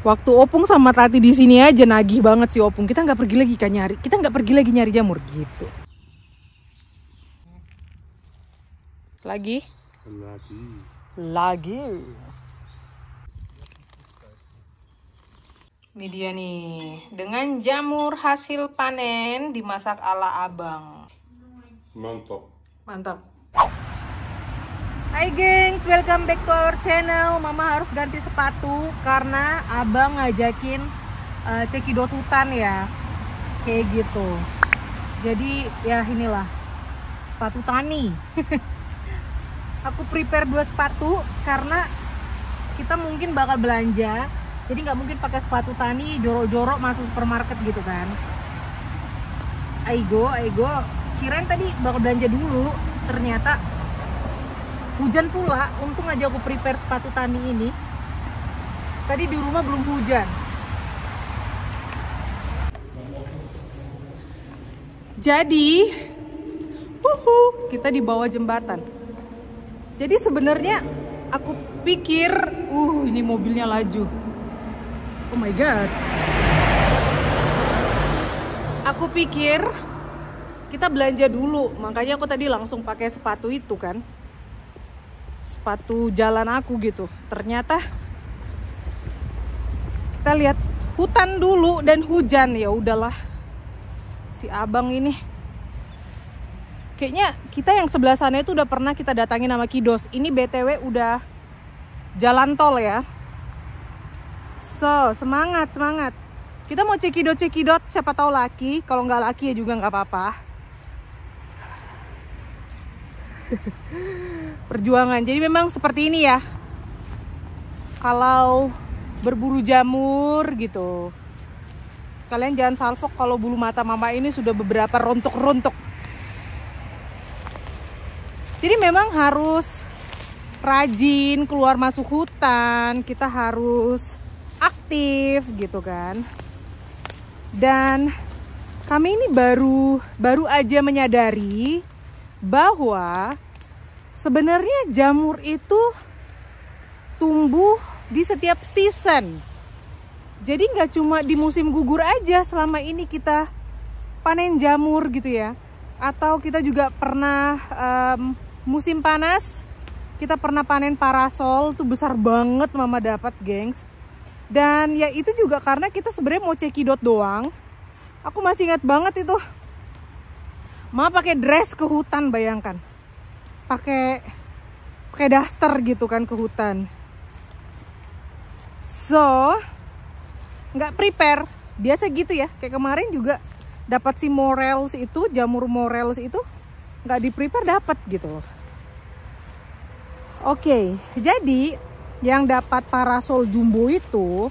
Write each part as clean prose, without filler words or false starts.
Waktu Opung sama Tati di sini aja nagih banget sih Opung. Kita nggak pergi lagi kan nyari. Kita nggak pergi lagi nyari jamur gitu. Lagi. Ini dia nih, dengan jamur hasil panen dimasak ala abang. Mantap. Hai gengs, welcome back to our channel. Mama harus ganti sepatu karena abang ngajakin cekidot hutan ya. Kayak gitu. Jadi ya inilah sepatu tani. Aku prepare 2 sepatu karena kita mungkin bakal belanja. Jadi nggak mungkin pakai sepatu tani jorok-jorok masuk supermarket gitu kan. Aigo. Kirain tadi bakal belanja dulu, ternyata hujan pula. Untung aja aku prepare sepatu tani ini. Tadi di rumah belum hujan. Jadi, kita di bawah jembatan. Jadi sebenarnya aku pikir, ini mobilnya laju. Oh my god. Aku pikir kita belanja dulu, makanya aku tadi langsung pakai sepatu itu kan. Sepatu jalan aku gitu. Ternyata kita lihat hutan dulu dan hujan. Ya udahlah. Si abang ini kayaknya kita yang sebelah sana itu udah pernah kita datangin sama Kidos. Ini BTW udah jalan tol ya. So, semangat. Kita mau cekidot, siapa tahu laki. Kalau nggak laki ya juga nggak apa-apa. Perjuangan. Jadi memang seperti ini ya. Kalau berburu jamur gitu. Kalian jangan salfok kalau bulu mata mama ini sudah beberapa rontok-rontok. Jadi memang harus rajin keluar masuk hutan. Kita harus aktif gitu kan. Dan kami ini baru aja menyadari bahwa sebenarnya jamur itu tumbuh di setiap season. Jadi nggak cuma di musim gugur aja selama ini kita panen jamur gitu ya. Atau kita juga pernah musim panas kita pernah panen parasol tuh besar banget mama dapat gengs. Dan ya itu juga karena kita sebenarnya mau cekidot doang. Aku masih ingat banget itu. Mama pakai dress ke hutan, bayangkan. Pakai daster gitu kan ke hutan. So, nggak prepare. Biasa gitu ya. Kayak kemarin juga dapat si morels itu, jamur morels itu nggak di prepare dapat gitu. Oke, jadi yang dapat parasol jumbo itu,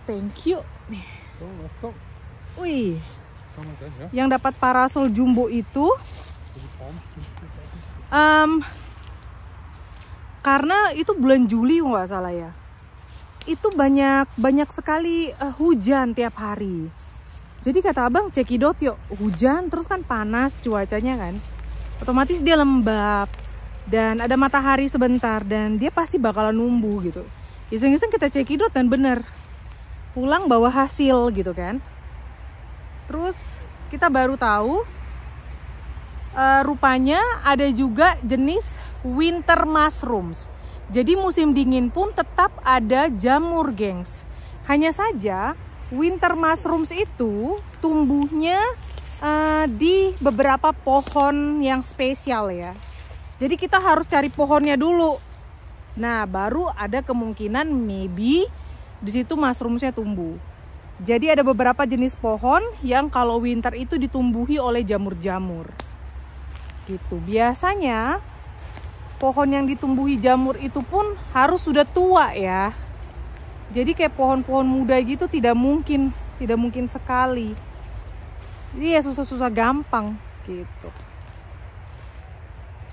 thank you. Wih, yang dapat parasol jumbo itu, karena itu bulan Juli nggak salah ya, itu banyak sekali hujan tiap hari. Jadi kata abang cekidot yuk, hujan terus kan panas cuacanya kan, otomatis dia lembab. Dan ada matahari sebentar dan dia pasti bakalan numbuh gitu. Iseng-iseng kita cekidot dan bener. Pulang bawa hasil gitu kan. Terus kita baru tahu rupanya ada juga jenis winter mushrooms. Jadi musim dingin pun tetap ada jamur gengs. Hanya saja winter mushrooms itu tumbuhnya di beberapa pohon yang spesial ya. Jadi kita harus cari pohonnya dulu. Nah, baru ada kemungkinan maybe di situ mushroomsnya tumbuh. Jadi ada beberapa jenis pohon yang kalau winter itu ditumbuhi oleh jamur-jamur. Gitu. Biasanya pohon yang ditumbuhi jamur itu pun harus sudah tua ya. Jadi kayak pohon-pohon muda gitu tidak mungkin sekali. Jadi ya susah-susah gampang gitu.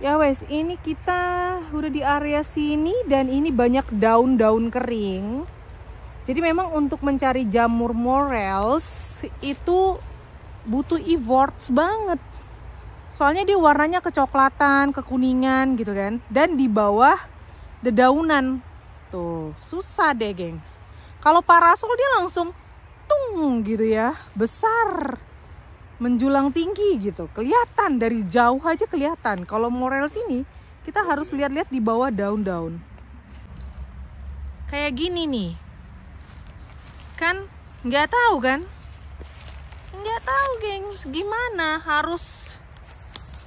Ya wes, ini kita udah di area sini dan ini banyak daun-daun kering. Jadi memang untuk mencari jamur morels itu butuh efforts banget. Soalnya dia warnanya kecoklatan, kekuningan gitu kan. Dan di bawah dedaunan. Tuh, susah deh, gengs. Kalau parasol dia langsung tung gitu ya, besar, menjulang tinggi gitu. Kelihatan dari jauh aja kelihatan. Kalau moral sini, kita harus lihat-lihat di bawah daun-daun. Kayak gini nih. Kan nggak tahu kan? Nggak tahu, gengs. Gimana? Harus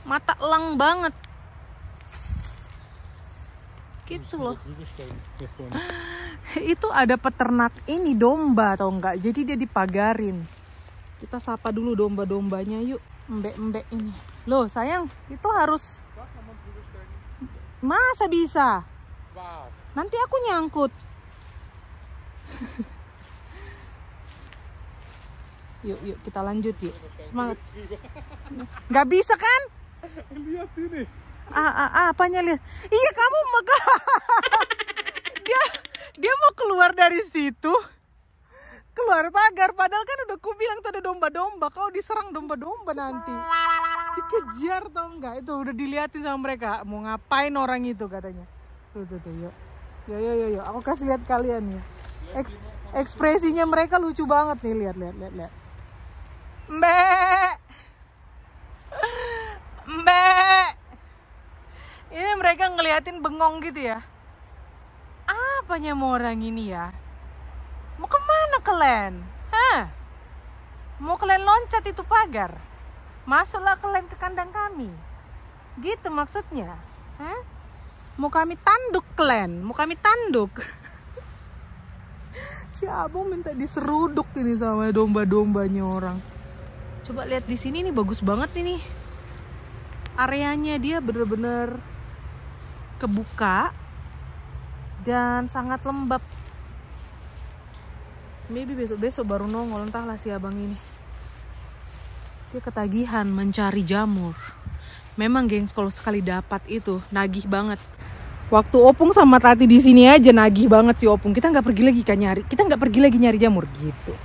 mata elang banget. Gitu loh. Itu ada peternak ini domba atau enggak, jadi dia dipagarin. Kita sapa dulu domba-dombanya yuk. Embek-embek ini loh sayang, itu harus. Masa bisa? Nanti aku nyangkut. Yuk kita lanjut yuk. Semangat. Nggak bisa kan? Lihat ini. Apanya lihat? Iya kamu dia mau keluar dari situ, keluar pagar. Padahal kan udah ku bilang tuh ada domba-domba. Kau diserang domba-domba nanti, dikejar tau enggak? Itu udah dilihatin sama mereka. Mau ngapain orang itu katanya. Tuh yuk. Aku kasih lihat kalian ya. Ekspresinya mereka lucu banget nih. Lihat. Mbak. Ini mereka ngeliatin bengong gitu ya. Apanya mau orang ini ya? Mau kemana kalian? Hah? Mau kalian loncat itu pagar? Masuklah kalian ke kandang kami. Gitu maksudnya? Hah? Mau kami tanduk kalian? Mau kami tanduk? Si Abu minta diseruduk ini sama domba-dombanya orang. Coba lihat di sini nih, bagus banget ini. Areanya dia bener-bener kebuka dan sangat lembab. Maybe besok baru nongol, entahlah si abang ini. Dia ketagihan mencari jamur. Memang gengs, kalau sekali dapat itu nagih banget. Waktu Opung sama Tati di sini aja nagih banget si Opung. Kita nggak pergi lagi kan nyari. Kita nggak pergi lagi nyari jamur gitu.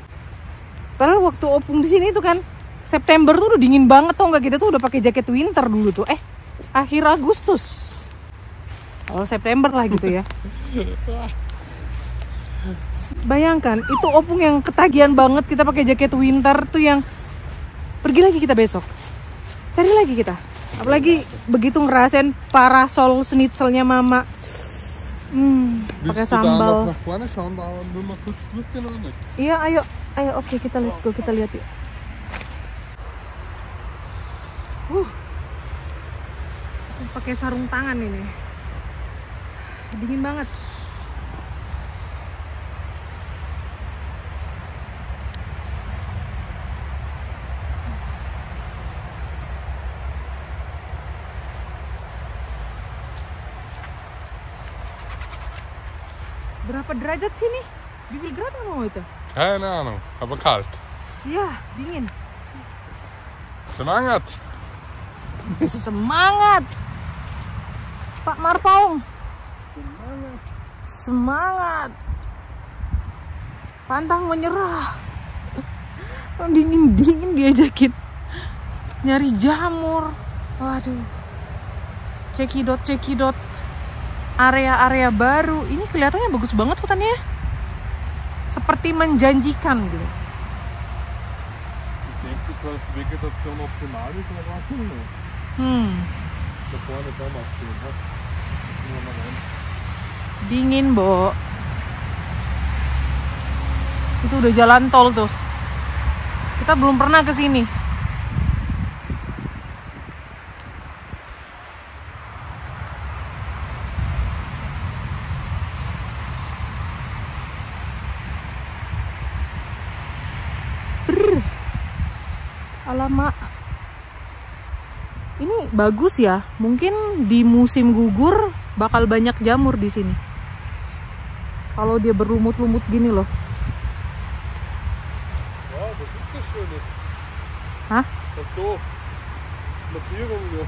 Padahal waktu Opung di sini itu kan September tuh udah dingin banget tuh nggak, kita tuh udah pakai jaket winter dulu tuh. Akhir Agustus. Kalau September lah gitu ya. Bayangkan itu Opung yang ketagihan banget, kita pakai jaket winter tuh, yang pergi lagi kita besok. Cari lagi kita. Apalagi begitu ngerasain parasol schnitzelnya mama. Pakai sambal. Iya, ayo oke, kita let's go, kita lihat yuk. Pakai sarung tangan ini. Dingin banget. Berapa derajat sini? Di Belgrad mau itu? Keine Ahnung, aber kalt. Iya, dingin. Semangat. Semangat. Pak Marpaung. Semangat. Pantang menyerah. Dingin diajakin nyari jamur. Waduh. Cekidot. Area-area baru. Ini kelihatannya bagus banget hutannya. Seperti menjanjikan gitu. Vegetation optimal ist, aber auch cool. Da vorne da macht es. Dingin, Bo. Itu udah jalan tol tuh. Kita belum pernah ke sini. Alamak. Ini bagus ya. Mungkin di musim gugur bakal banyak jamur di sini. Kalau dia berlumut-lumut gini loh. Ja, das ist das Schöne. Hah? Das so. Lackierung ja.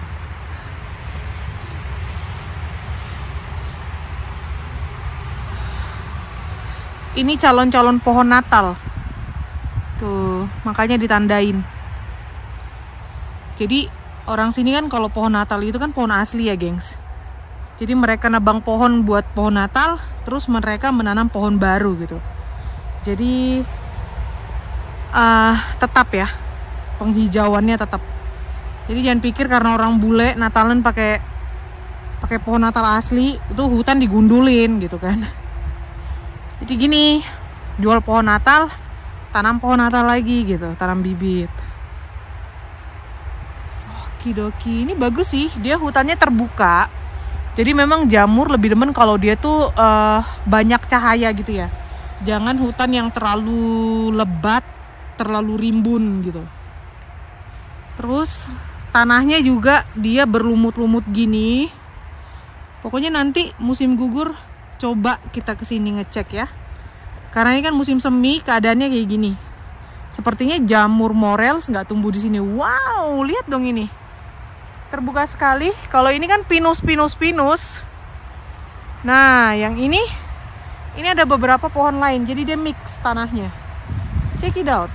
Ini calon-calon pohon Natal. Tuh, makanya ditandain. Jadi orang sini kan kalau pohon Natal itu kan pohon asli ya, gengs. Jadi mereka nebang pohon buat pohon Natal, terus mereka menanam pohon baru gitu. Jadi tetap ya, penghijauannya tetap. Jadi jangan pikir karena orang bule Natalan pakai pohon Natal asli, itu hutan digundulin gitu kan. Jadi gini, jual pohon Natal, tanam pohon Natal lagi gitu, tanam bibit. Okidoki, ini bagus sih, dia hutannya terbuka. Jadi memang jamur lebih demen kalau dia tuh banyak cahaya gitu ya. Jangan hutan yang terlalu lebat, terlalu rimbun gitu. Terus tanahnya juga dia berlumut-lumut gini. Pokoknya nanti musim gugur coba kita kesini ngecek ya. Karena ini kan musim semi, keadaannya kayak gini. Sepertinya jamur morels nggak tumbuh di sini. Wow, lihat dong ini. Terbuka sekali. Kalau ini kan pinus. Nah, yang ini ada beberapa pohon lain. Jadi dia mix tanahnya. Check it out.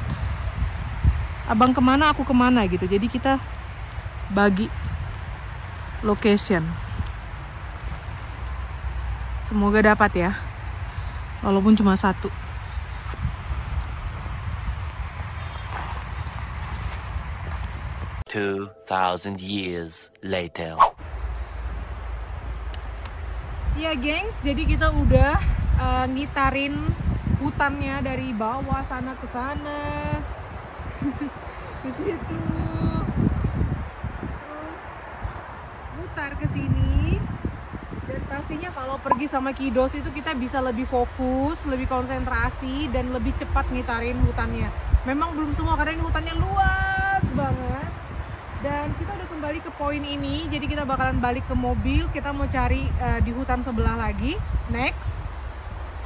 Abang kemana, aku kemana gitu. Jadi kita bagi location. Semoga dapat ya. Walaupun cuma satu. 2,000 years later. Ya gengs, jadi kita udah ngitarin hutannya dari bawah sana ke sana. Ke situ. Terus mutar ke sini. Dan pastinya kalau pergi sama Kidos itu kita bisa lebih fokus, lebih konsentrasi, dan lebih cepat ngitarin hutannya. Memang belum semua karena ini hutannya luas banget. Dan kita udah kembali ke poin ini, jadi kita bakalan balik ke mobil. Kita mau cari di hutan sebelah lagi. Next.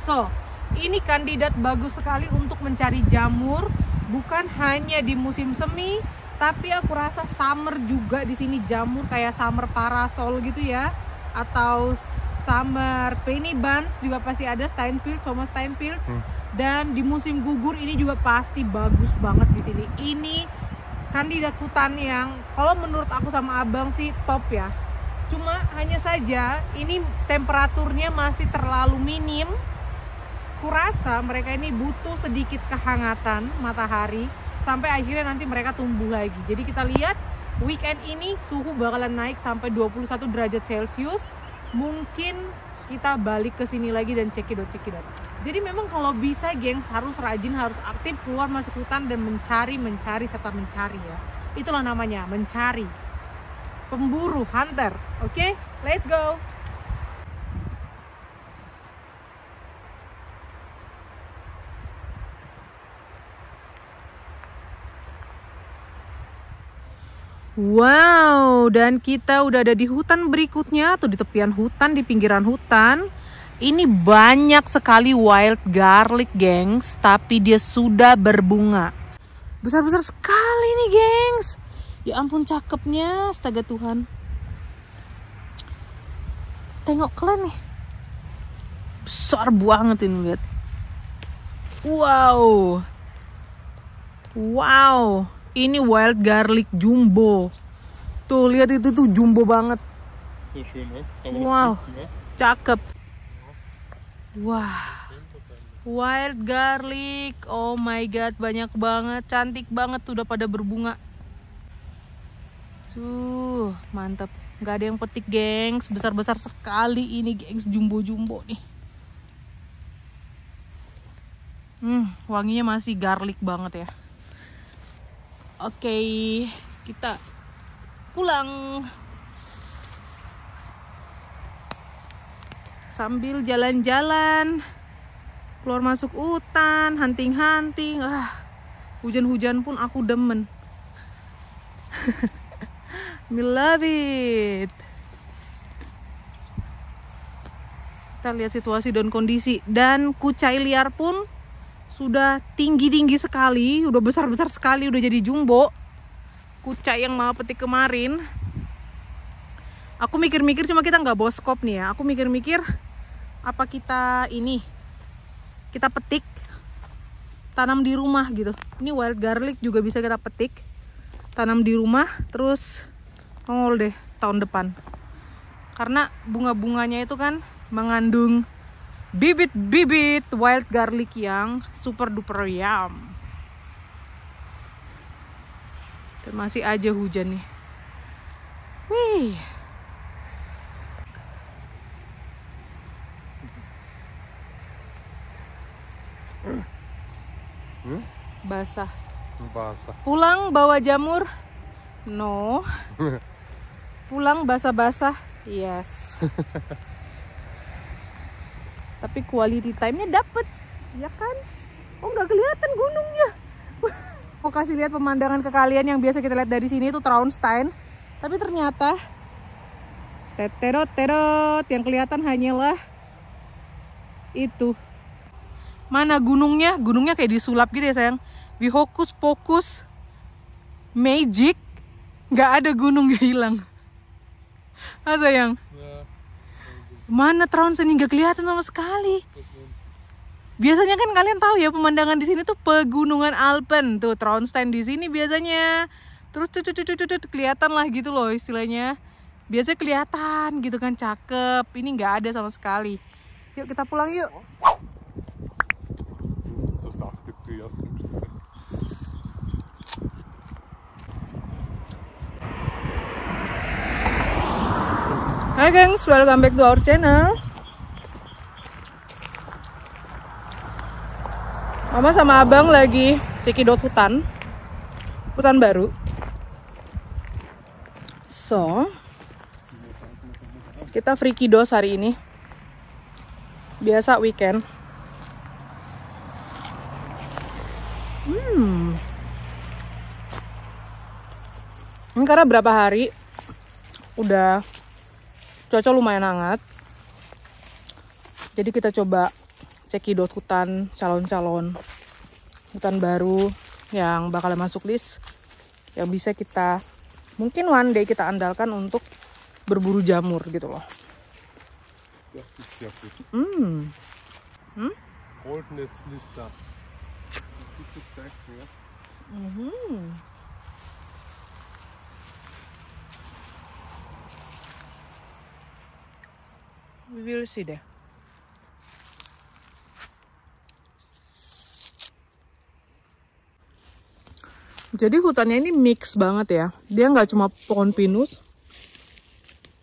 So, ini kandidat bagus sekali untuk mencari jamur. Bukan hanya di musim semi, tapi aku rasa summer juga di sini jamur kayak summer parasol gitu ya. Atau summer penny buns juga pasti ada, Steinpilz, sama Steinpilz. Dan di musim gugur ini juga pasti bagus banget di sini. Ini kandidat hutan yang kalau menurut aku sama abang sih top ya. Cuma hanya saja ini temperaturnya masih terlalu minim. Kurasa mereka ini butuh sedikit kehangatan matahari sampai akhirnya nanti mereka tumbuh lagi. Jadi kita lihat weekend ini suhu bakalan naik sampai 21 derajat Celcius. Mungkin kita balik ke sini lagi dan cekidot. Jadi memang kalau bisa gengs harus rajin, harus aktif keluar masuk hutan dan mencari serta mencari ya. Itulah namanya, mencari. Pemburu, hunter. Oke, let's go. Wow, dan kita udah ada di hutan berikutnya atau di tepian hutan, di pinggiran hutan. Ini banyak sekali wild garlic, gengs, tapi dia sudah berbunga. Besar-besar sekali nih, gengs. Ya ampun cakepnya, astaga Tuhan. Tengok kalian nih. Besar banget ini, lihat. Wow. Wow. Ini wild garlic jumbo. Tuh, lihat itu tuh jumbo banget. Wow, cakep. Wah, wild garlic. Oh my god, banyak banget, cantik banget, udah pada berbunga. Tuh, mantap. Gak ada yang petik, gengs. Besar-besar sekali ini, gengs, jumbo-jumbo nih. Wanginya masih garlic banget ya. Oke, kita pulang. Sambil jalan-jalan, keluar masuk hutan, hunting-hunting. Hujan-hujan pun aku demen. I love it. Kita lihat situasi dan kondisi. Dan kucai liar pun sudah tinggi-tinggi sekali, udah besar-besar sekali, udah jadi jumbo. Kucai yang mau petik kemarin. Aku mikir-mikir, cuma kita nggak bawa skop nih ya. Aku mikir-mikir apa kita petik, tanam di rumah gitu. Ini wild garlic juga bisa kita petik, tanam di rumah, terus nongol deh tahun depan. Karena bunga-bunganya itu kan mengandung bibit-bibit wild garlic yang super duper yum. Dan masih aja hujan nih. Wih. Basah. Basah. Pulang bawa jamur? No. Pulang basah-basah? Yes. Tapi quality time-nya dapet, ya kan? Oh, nggak kelihatan gunungnya. Mau kasih lihat pemandangan ke kalian yang biasa kita lihat dari sini itu Traunstein. Tapi ternyata teterot yang kelihatan hanyalah itu. Mana gunungnya? Gunungnya kayak disulap gitu ya sayang. Di hokus pokus magic, nggak ada gunung yang hilang. Ah sayang. Mana Traunstein nggak kelihatan sama sekali. Biasanya kan kalian tahu ya pemandangan di sini tuh pegunungan Alpen tuh Traunstein di sini biasanya. Terus kelihatan lah gitu loh istilahnya. Biasanya kelihatan gitu kan cakep. Ini nggak ada sama sekali. Yuk kita pulang yuk. Hai gengs, welcome back to our channel. Mama sama abang lagi cekidot hutan baru. So, kita free kidos hari ini. Biasa weekend. Ini karena berapa hari udah cuaca lumayan hangat. Jadi kita coba cekidot hutan, calon-calon hutan baru yang bakal masuk list, yang bisa kita mungkin one day kita andalkan untuk berburu jamur gitu loh. Goldenes Lister. We will see deh. Jadi hutannya ini mix banget ya. Dia nggak cuma pohon pinus.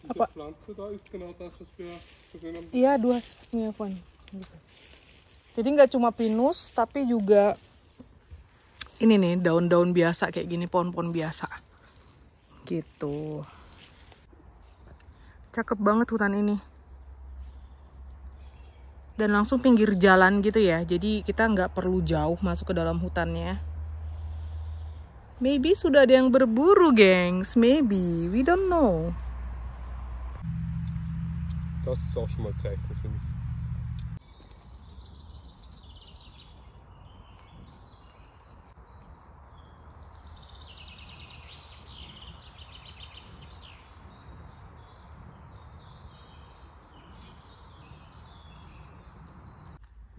Apa? Iya, dua punya pohon. Jadi nggak cuma pinus, tapi juga ini nih daun-daun biasa kayak gini, pohon-pohon biasa. Gitu. Cakep banget hutan ini. Dan langsung pinggir jalan gitu ya. Jadi kita nggak perlu jauh masuk ke dalam hutannya. Maybe sudah ada yang berburu, gengs. Maybe. We don't know. Das ist auch schon mal Zeichen für mich.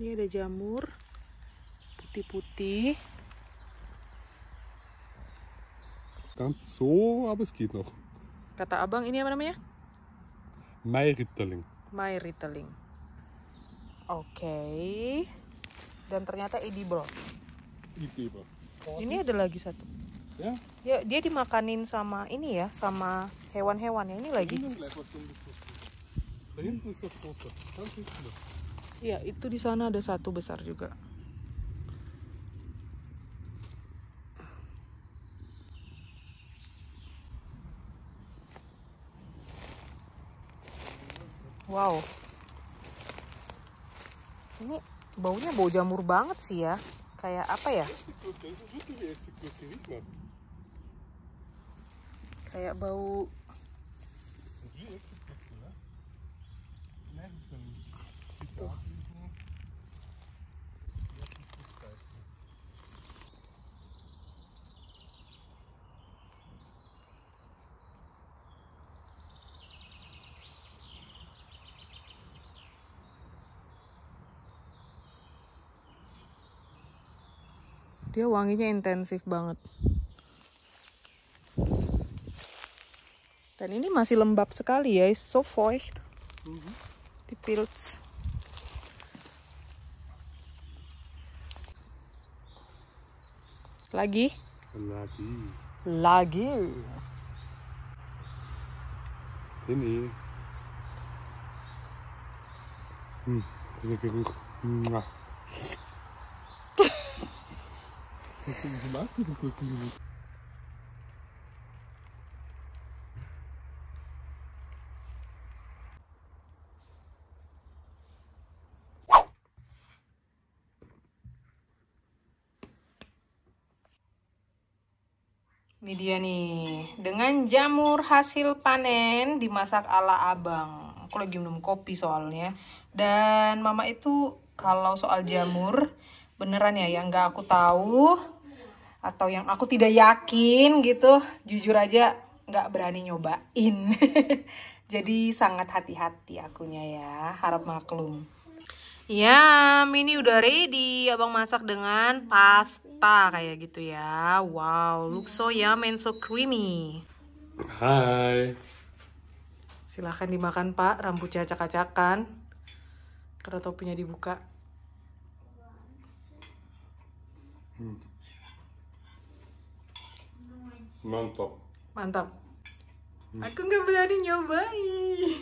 Ini ada jamur putih-putih. Ganz so, aber es geht noch. Kata abang ini apa namanya? Mairitterling. Mairitterling. Oke. Dan ternyata edible. Edible. Ini ada lagi satu. Ya? Ya, dia dimakanin sama ini ya, sama hewan-hewan. Yang ini lagi. Da hinten ist das große. Ganz hinten. Ya, itu di sana ada satu besar juga. Wow. Ini baunya bau jamur banget sih ya. Kayak apa ya? Kayak bau tuh. Dia wanginya intensif banget. Dan ini masih lembab sekali ya, it's so feucht. Di Pilz. Lagi? Lagi. Ini. Diese Geruch. Was machst du so gut? Ini dia nih, dengan jamur hasil panen dimasak ala abang. Aku lagi minum kopi soalnya. Dan mama itu kalau soal jamur, beneran ya yang gak aku tahu atau yang aku tidak yakin gitu, jujur aja gak berani nyobain. Jadi sangat hati-hati akunya ya, harap maklum. Ya, ini udah ready. Abang masak dengan pasta kayak gitu ya. Wow, looks so yummy and so creamy. Hai. Silahkan dimakan Pak, rambutnya acak-acakan. Karena topinya dibuka. Mantap. Mantap. Aku nggak berani nyobain.